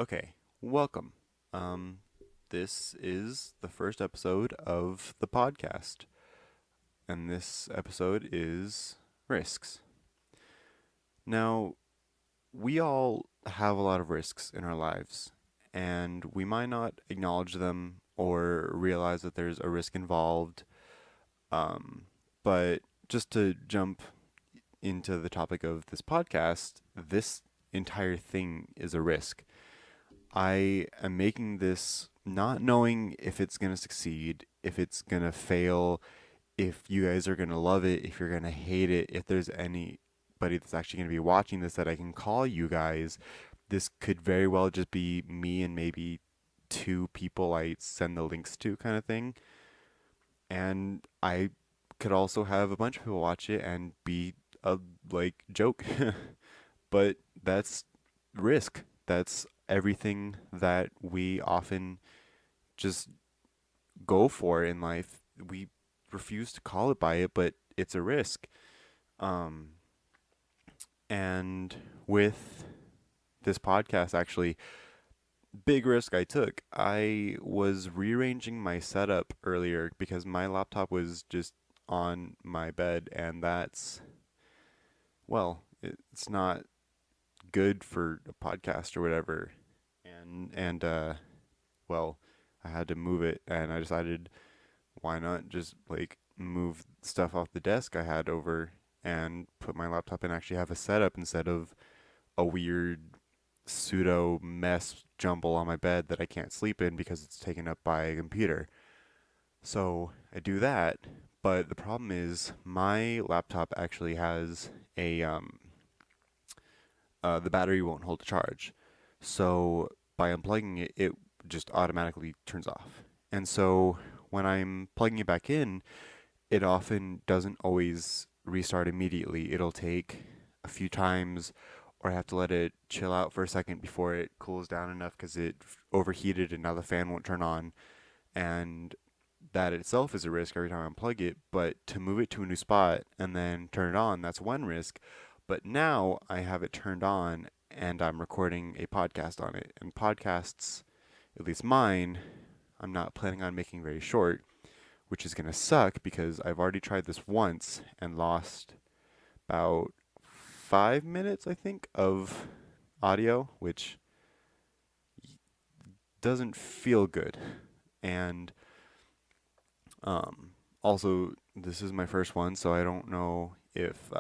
Okay, welcome. Um, this is the first episode of the podcast, and this episode is risks. Now, we all have a lot of risks in our lives, and we might not acknowledge them or realize that there's a risk involved. Um, but just to jump into the topic of this podcast, this entire thing is a risk. I am making this not knowing if it's going to succeed, if it's going to fail, if you guys are going to love it, if you're going to hate it, if there's anybody that's actually going to be watching this that I can call you guys. This could very well just be me and maybe two people I send the links to, kind of thing. And I could also have a bunch of people watch it and be a joke. But that's risk. That's everything that we often just go for in life. We refuse to call it by it, but it's a risk. Um, and with this podcast, actually, big risk I took. I was rearranging my setup earlier because my laptop was just on my bed, and it's not good for a podcast or whatever. And well, I had to move it, and I decided why not just move stuff off the desk I had over and put my laptop and actually have a setup instead of a weird pseudo mess jumble on my bed that I can't sleep in because it's taken up by a computer. So I do that, but the problem is my laptop actually has the battery won't hold a charge. So by unplugging it, it just automatically turns off. And so when I'm plugging it back in, it often doesn't always restart immediately. It'll take a few times, or I have to let it chill out for a second before it cools down enough because it overheated and now the fan won't turn on. And that itself is a risk every time I unplug it. But to move it to a new spot and then turn it on, that's one risk. But now I have it turned on and I'm recording a podcast on it. And podcasts, at least mine, I'm not planning on making very short, which is going to suck because I've already tried this once and lost about 5 minutes, I think, of audio, which doesn't feel good. And also, this is my first one, so I don't know if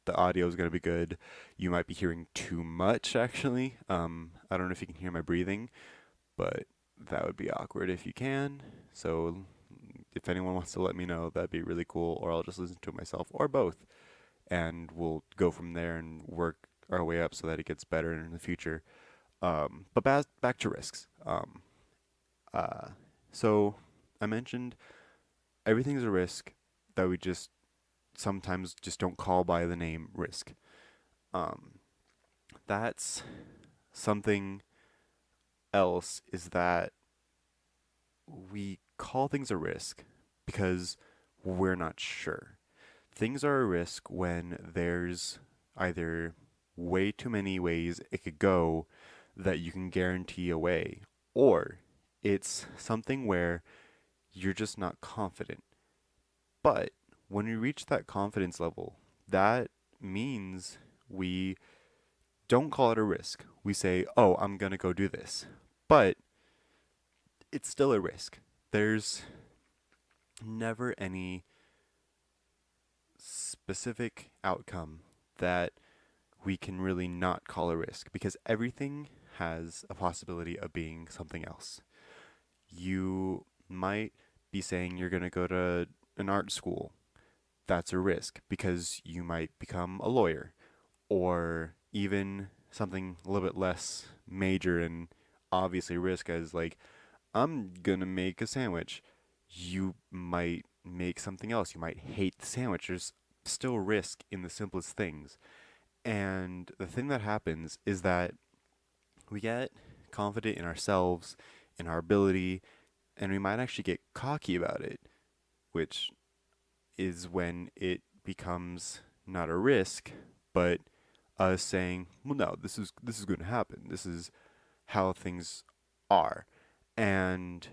the audio is going to be good. You might be hearing too much, actually. I don't know if you can hear my breathing, but that would be awkward if you can. So if anyone wants to let me know, that'd be really cool, or I'll just listen to it myself, or both, and we'll go from there and work our way up so that it gets better in the future. But back to risks. Uh, so I mentioned everything's a risk that we just sometimes just don't call by the name risk. Um, that's something else is that we call things a risk because we're not sure. Things are a risk when there's either way too many ways it could go that you can guarantee away, or it's something where you're just not confident. But when we reach that confidence level, that means we don't call it a risk. We say, oh, I'm going to go do this. But it's still a risk. There's never any specific outcome that we can really not call a risk because everything has a possibility of being something else. You might be saying you're going to go to an art school. That's a risk because you might become a lawyer, or even something a little bit less major and obviously risk as I'm gonna make a sandwich. You might make something else. You might hate the sandwich. There's still risk in the simplest things. And the thing that happens is that we get confident in ourselves, in our ability, and we might actually get cocky about it, which is when it becomes not a risk, but us saying, "Well, no, this is going to happen. This is how things are. And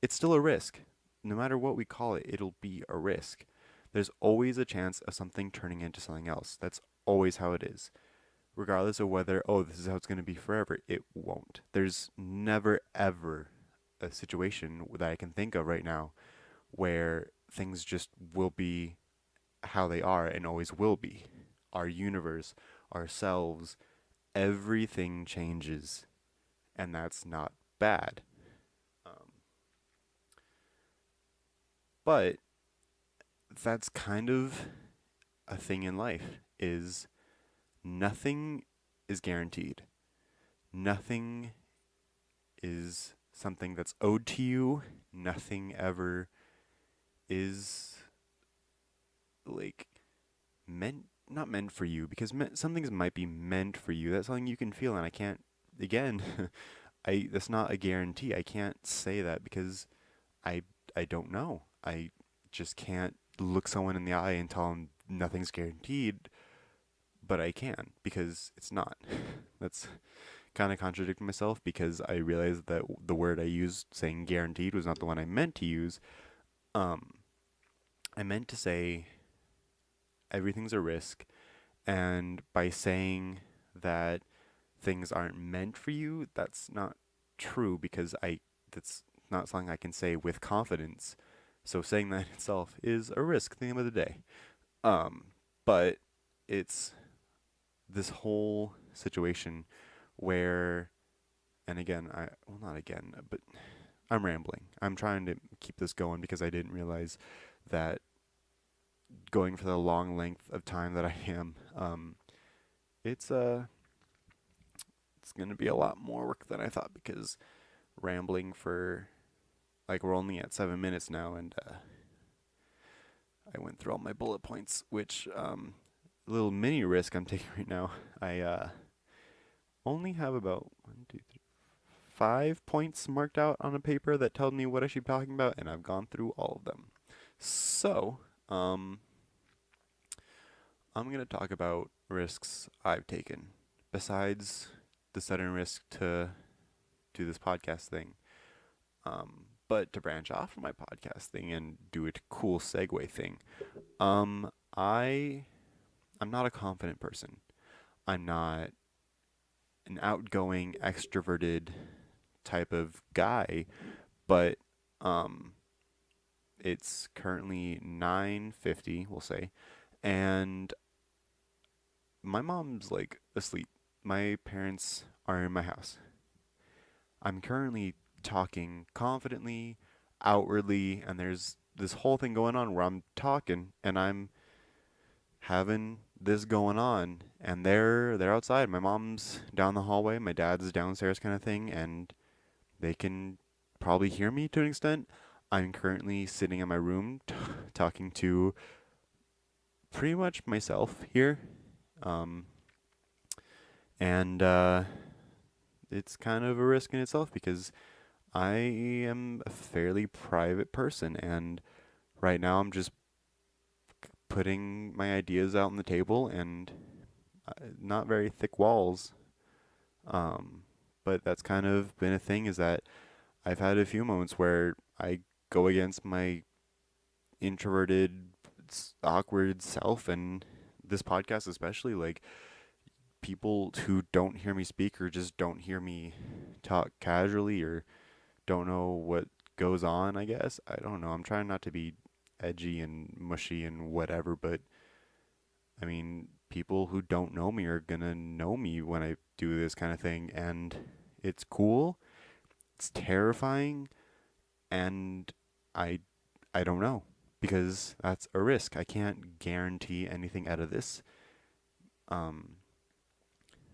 it's still a risk. No matter what we call it, it'll be a risk. There's always a chance of something turning into something else. That's always how it is. Regardless of whether, oh, this is how it's going to be forever, it won't. There's never, ever a situation that I can think of right now where things just will be how they are and always will be. Our universe, ourselves, everything changes, and that's not bad. Um, but that's kind of a thing in life is nothing is guaranteed. Nothing is something that's owed to you. Nothing ever is like meant not meant for you because some things might be meant for you. That's something you can feel, and I can't again. I that's not a guarantee. I can't say that because I I don't know. I just can't look someone in the eye and tell them nothing's guaranteed, but I can because it's not. That's kind of contradicting myself because I realized that the word I used saying guaranteed was not the one I meant to use. Um, I meant to say everything's a risk, and by saying that things aren't meant for you, that's not true because that's not something I can say with confidence. So saying that itself is a risk at the end of the day. Um, but it's this whole situation where, and again, well, not again, but I'm rambling. I'm trying to keep this going because I didn't realize that going for the long length of time that I am, it's it's gonna be a lot more work than I thought because rambling for like we're only at 7 minutes now, and I went through all my bullet points, which little mini risk I'm taking right now. I only have about 5 points marked out on a paper that tell me what I should be talking about, and I've gone through all of them. So, I'm going to talk about risks I've taken besides the sudden risk to do this podcast thing. But to branch off from my podcast thing and do a cool segue thing, um, I I'm not a confident person. I'm not an outgoing, extroverted type of guy, but um, it's currently 9:50, we'll say, and my mom's like asleep. My parents are in my house. I'm currently talking confidently, outwardly, and there's this whole thing going on where I'm talking and I'm having this going on, and they're outside. My mom's down the hallway, my dad's downstairs kind of thing, and they can probably hear me to an extent. I'm currently sitting in my room talking to pretty much myself here. Um, and it's kind of a risk in itself because I am a fairly private person, and right now I'm just putting my ideas out on the table and not very thick walls. Um, but that's kind of been a thing is that I've had a few moments where I go against my introverted, awkward self, and this podcast especially, like people who don't hear me speak or just don't hear me talk casually or don't know what goes on, I guess. I don't know. I'm trying not to be edgy and mushy and whatever, but I mean, people who don't know me are gonna know me when I do this kind of thing, and it's cool. It's terrifying, and I I don't know because that's a risk. I can't guarantee anything out of this. Um,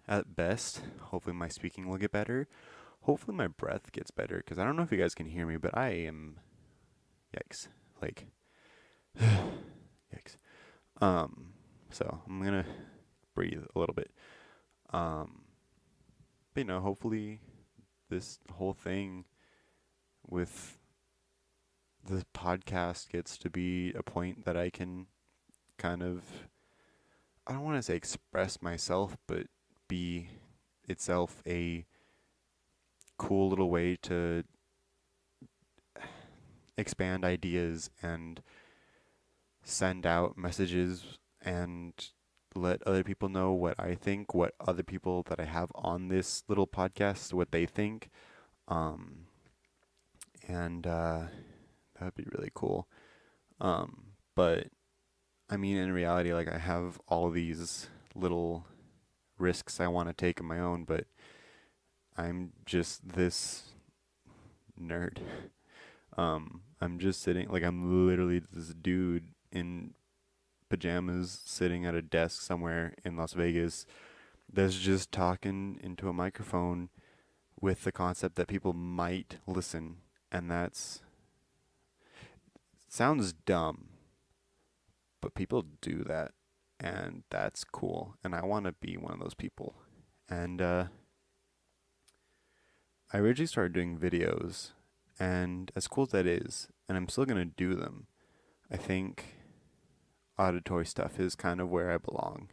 at best, hopefully my speaking will get better. Hopefully my breath gets better because I don't know if you guys can hear me, but I am yikes. Like yikes. Um, so I'm gonna breathe a little bit. Um, but hopefully this whole thing with the podcast gets to be a point that I can kind of, I don't want to say express myself, but be itself a cool little way to expand ideas and send out messages and let other people know what I think, what other people that I have on this little podcast, what they think. Um, and that would be really cool. But I mean, in reality, like I have all these little risks I want to take on my own, but I'm just this nerd. I'm just sitting, like I'm literally this dude in pajamas sitting at a desk somewhere in Las Vegas that's just talking into a microphone with the concept that people might listen, and that's sounds dumb, but people do that, and that's cool, and I want to be one of those people. And I originally started doing videos, and as cool as that is, and I'm still gonna do them, I think auditory stuff is kind of where I belong.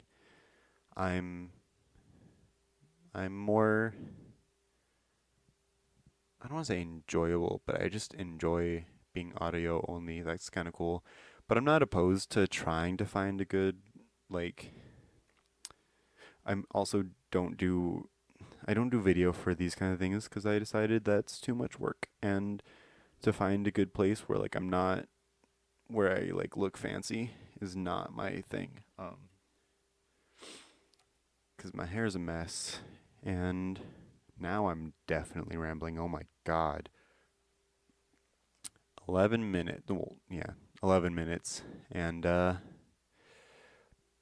I'm I'm more, I don't want to say enjoyable, but I just enjoy being audio only. That's kind of cool. But I'm not opposed to trying to find a good, like, I'm also don't do, I don't do video for these kind of things because I decided that's too much work. And to find a good place where, like, I'm not, where I, like, look fancy is not my thing. Because my hair's a mess. And now I'm definitely rambling. Oh my god. 11 minutes. Well, yeah, 11 minutes. And,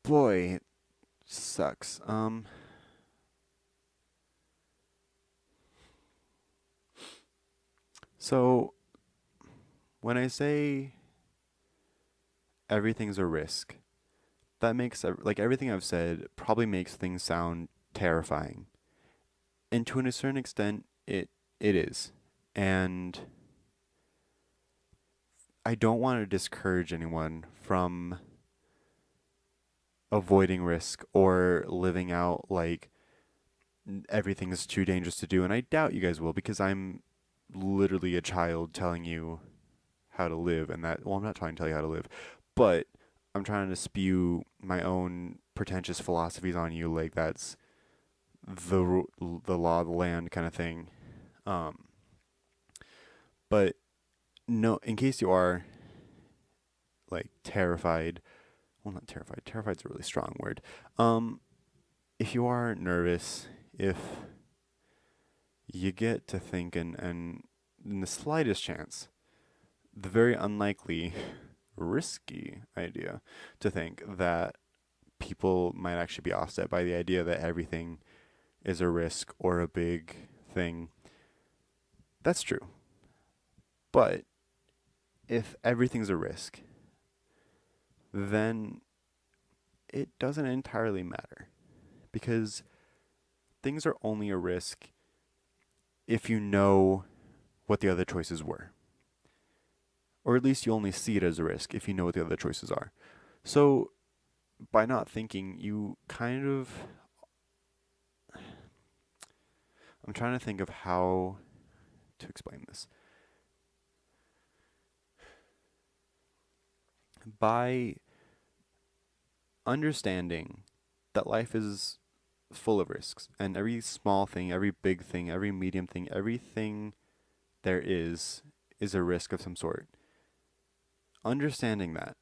boy, it sucks. So, when I say everything's a risk, that makes, like, everything I've said probably makes things sound terrifying. And to a certain extent, it is. And I don't want to discourage anyone from avoiding risk or living out like everything is too dangerous to do. And I doubt you guys will because I'm literally a child telling you how to live. And that, well, I'm not trying to tell you how to live, but I'm trying to spew my own pretentious philosophies on you. Like that's the law of the land kind of thing. Um, but no, in case you are like terrified, well, not terrified. Terrified's a really strong word. If you are nervous, if you get to thinking, and in the slightest chance, the very unlikely, risky idea to think that people might actually be offset by the idea that everything is a risk or a big thing, that's true. But if everything's a risk, then it doesn't entirely matter because things are only a risk if you know what the other choices were. Or at least you only see it as a risk if you know what the other choices are. So by not thinking, you kind of, I'm trying to think of how to explain this. By understanding that life is full of risks and every small thing, every big thing, every medium thing, everything there is a risk of some sort. Understanding that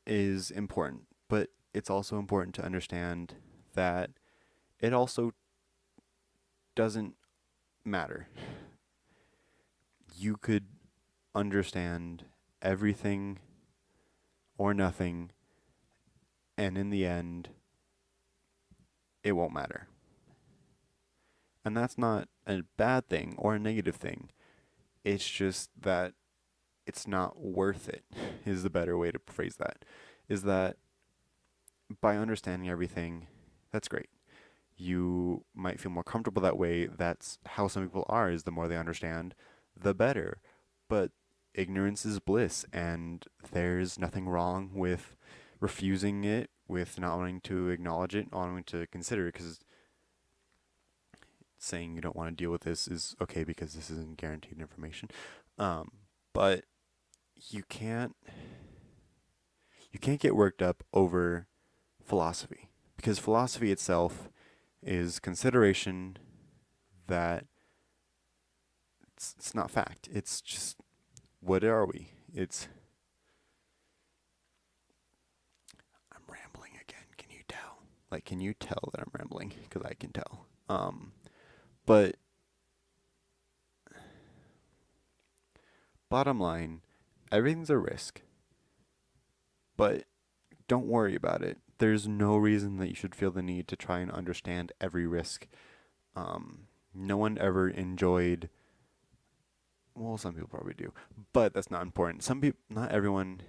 is important, but it's also important to understand that it also doesn't matter. You could understand everything or nothing, and in the end, it won't matter. And that's not a bad thing or a negative thing. It's just that it's not worth it, is the better way to phrase that. Is that by understanding everything, that's great. You might feel more comfortable that way. That's how some people are, is the more they understand, the better. But ignorance is bliss, and there's nothing wrong with refusing it, with not wanting to acknowledge it, not wanting to consider it, because saying you don't want to deal with this is okay because this isn't guaranteed information. But you can't get worked up over philosophy, because philosophy itself is consideration that it's not fact. It's just, what are we? I'm rambling again. Can you tell? Like, can you tell that I'm rambling? Because I can tell. But bottom line, everything's a risk. But don't worry about it. There's no reason that you should feel the need to try and understand every risk. No one ever enjoyed. Well, some people probably do, but that's not important. Not everyone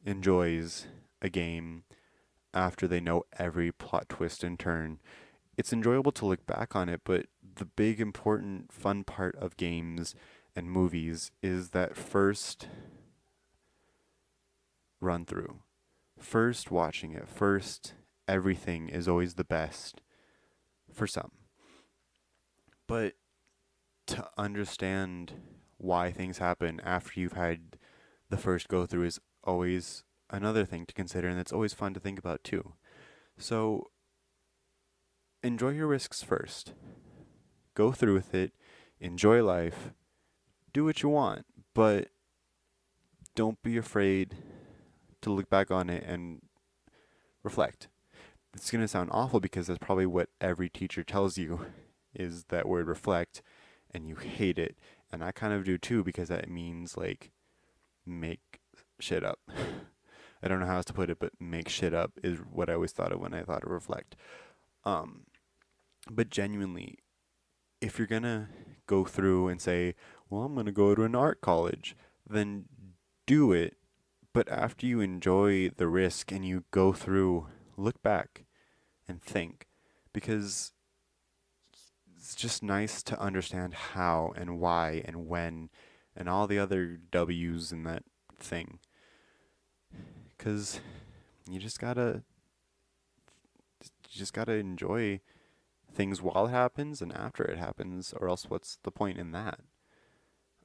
enjoys a game after they know every plot twist and turn. It's enjoyable to look back on it, but the big, important, fun part of games and movies is that first run through. First watching it. First, everything is always the best for some. But to understand why things happen after you've had the first go through is always another thing to consider, and it's always fun to think about too. So enjoy your risks first. Go through with it. Enjoy life. Do what you want, but don't be afraid to look back on it and reflect. It's going to sound awful because that's probably what every teacher tells you is that word reflect, and you hate it. And I kind of do too, because that means like make shit up. I don't know how else to put it, but make shit up is what I always thought of when I thought of reflect. But genuinely, if you're gonna go through and say, well, I'm gonna go to an art college, then do it. But after you enjoy the risk and you go through, look back and think, because it's just nice to understand how and why and when and all the other W's in that thing. Because you just gotta enjoy things while it happens and after it happens, or else what's the point in that?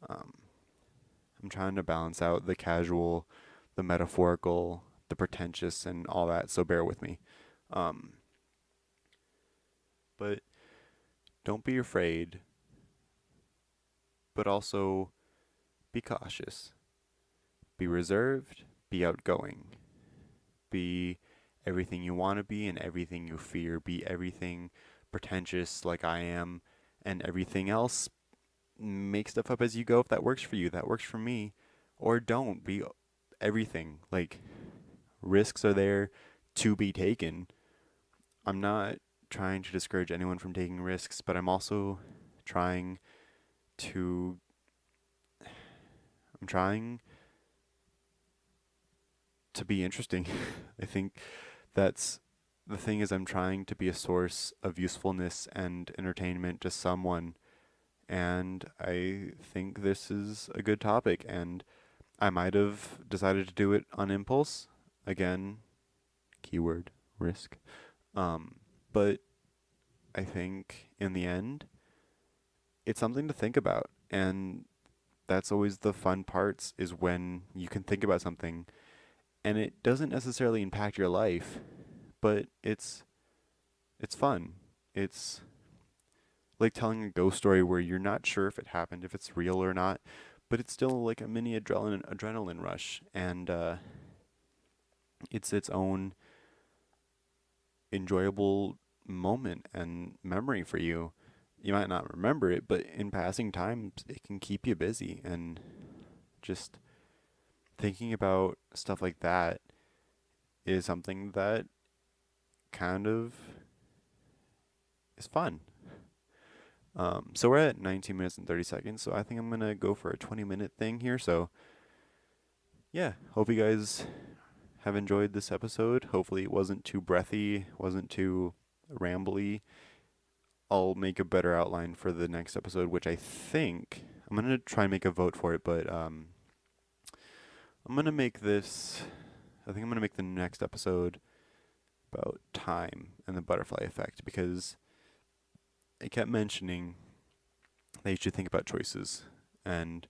I'm trying to balance out the casual, the metaphorical, the pretentious, and all that, so bear with me. But don't be afraid, but also be cautious. Be reserved, be outgoing. Be everything you want to be and everything you fear. Be everything pretentious like I am, and everything else. Make stuff up as you go if that works for you. That works for me. Or don't. Be everything. Like, risks are there to be taken. I'm not trying to discourage anyone from taking risks, but I'm also trying to be interesting. I think that's the thing, is I'm trying to be a source of usefulness and entertainment to someone, and I think this is a good topic, and I might have decided to do it on impulse. Again, keyword risk. But I think in the end, it's something to think about, and that's always the fun parts, is when you can think about something and it doesn't necessarily impact your life, but it's fun. It's like telling a ghost story where you're not sure if it happened, if it's real or not, but it's still like a mini adrenaline rush, and it's its own enjoyable moment and memory for you. You might not remember it, but in passing times, it can keep you busy, and just thinking about stuff like that is something that kind of is fun. So we're at 19 minutes and 30 seconds, so I think I'm going to go for a 20-minute thing here. So, yeah, hope you guys have enjoyed this episode. Hopefully it wasn't too breathy, wasn't too rambly. I'll make a better outline for the next episode, which I think I'm going to try and make a vote for it, but I'm going to make this, I think I'm going to make the next episode about time and the butterfly effect, because it kept mentioning that you should think about choices and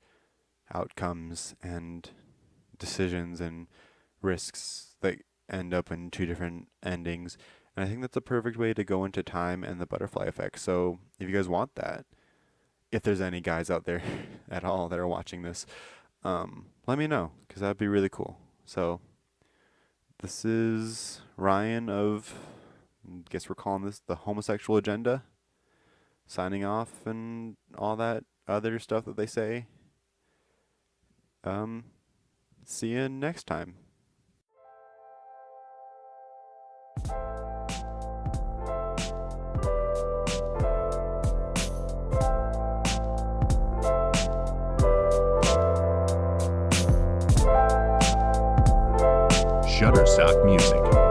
outcomes and decisions and risks that end up in two different endings. And I think that's a perfect way to go into time and the butterfly effect. So if you guys want that, if there's any guys out there at all that are watching this, let me know, because that'd be really cool. So this is Ryan of, I guess we're calling this the Homosexual Agenda, signing off and all that other stuff that they say. See you next time. Shutterstock Music.